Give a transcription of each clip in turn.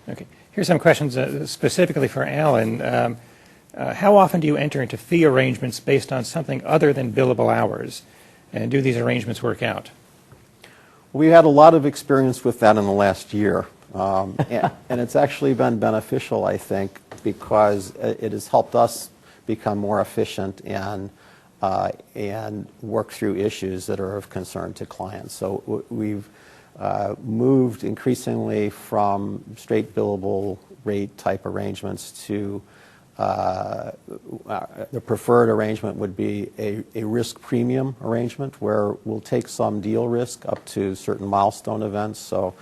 Okay. Here's some questions specifically for Alan. How often do you enter into fee arrangements based on something other than billable hours? And do these arrangements work out? We've had a lot of experience with that in the last year. And it's actually been beneficial, I think, because it has helped us become more efficient and work through issues that are of concern to clients. So we've moved increasingly from straight billable rate type arrangements to the preferred arrangement would be a risk premium arrangement where we'll take some deal risk up to certain milestone events. So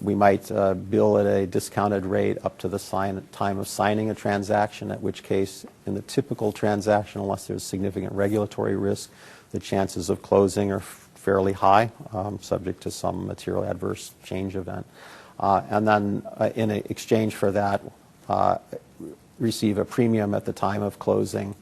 we might bill at a discounted rate up to the time of signing a transaction, at which case in the typical transaction, unless there's significant regulatory risk, the chances of closing are fairly high, subject to some material adverse change event. And then in exchange for that, receive a premium at the time of closing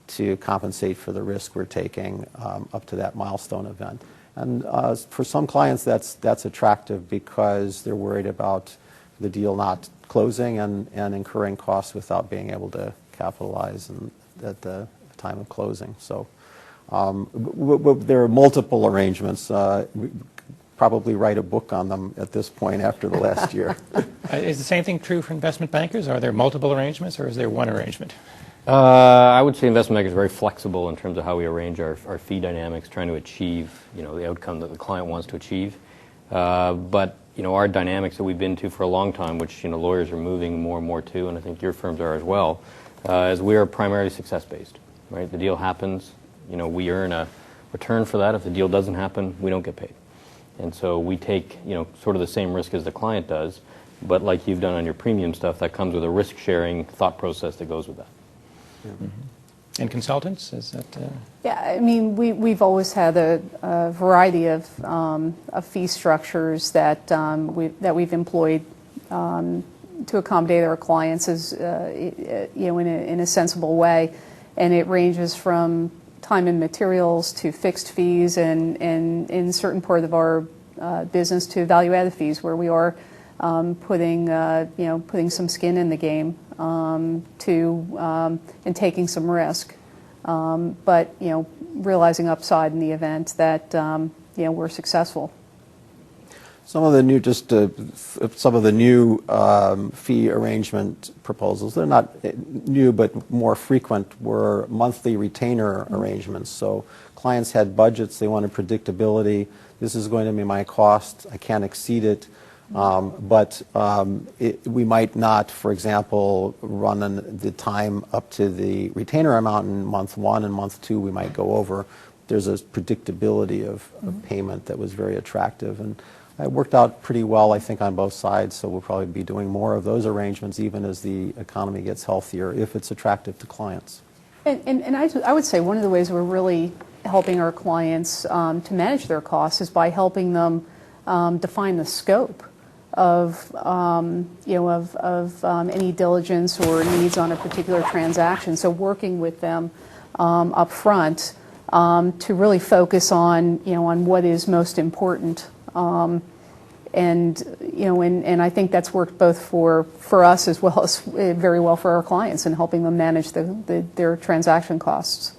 to compensate for the risk we're taking up to that milestone event. And for some clients, that's attractive because they're worried about the deal not closing and incurring costs without being able to capitalize at the time of closing. So there are multiple arrangements. Probably write a book on them at this point after the last year. Is the same thing true for investment bankers? Are there multiple arrangements, or is there one arrangement? I would say investment bankers are very flexible in terms of how we arrange our fee dynamics, trying to achieve the outcome that the client wants to achieve. But our dynamics that we've been to for a long time, which lawyers are moving more and more to, and I think your firms are as well, is we are primarily success based. Right, the deal happens, we earn a return for that. If the deal doesn't happen, we don't get paid. And so we take, sort of the same risk as the client does, but like you've done on your premium stuff, that comes with a risk-sharing thought process that goes with that. Mm-hmm. And consultants, is that? Yeah, I mean, we've always had a variety of fee structures that we've employed to accommodate our clients as in a sensible way, and it ranges from time and materials to fixed fees, and in certain part of our business to value-added fees, where we are putting some skin in the game and taking some risk, but realizing upside in the event that we're successful. Some of the new fee arrangement proposals, they're not new but more frequent, were monthly retainer arrangements. So clients had budgets, they wanted predictability. This is going to be my cost, I can't exceed it. But we might not, for example, run the time up to the retainer amount in month 1, and month 2 we might go over. There's a predictability of payment that was very attractive, and it worked out pretty well, I think, on both sides, so we'll probably be doing more of those arrangements even as the economy gets healthier, if it's attractive to clients. And I would say one of the ways we're really helping our clients to manage their costs is by helping them define the scope of any diligence or needs on a particular transaction. So working with them up front to really focus on what is most important. And I think that's worked both for us as well as very well for our clients in helping them manage their transaction costs.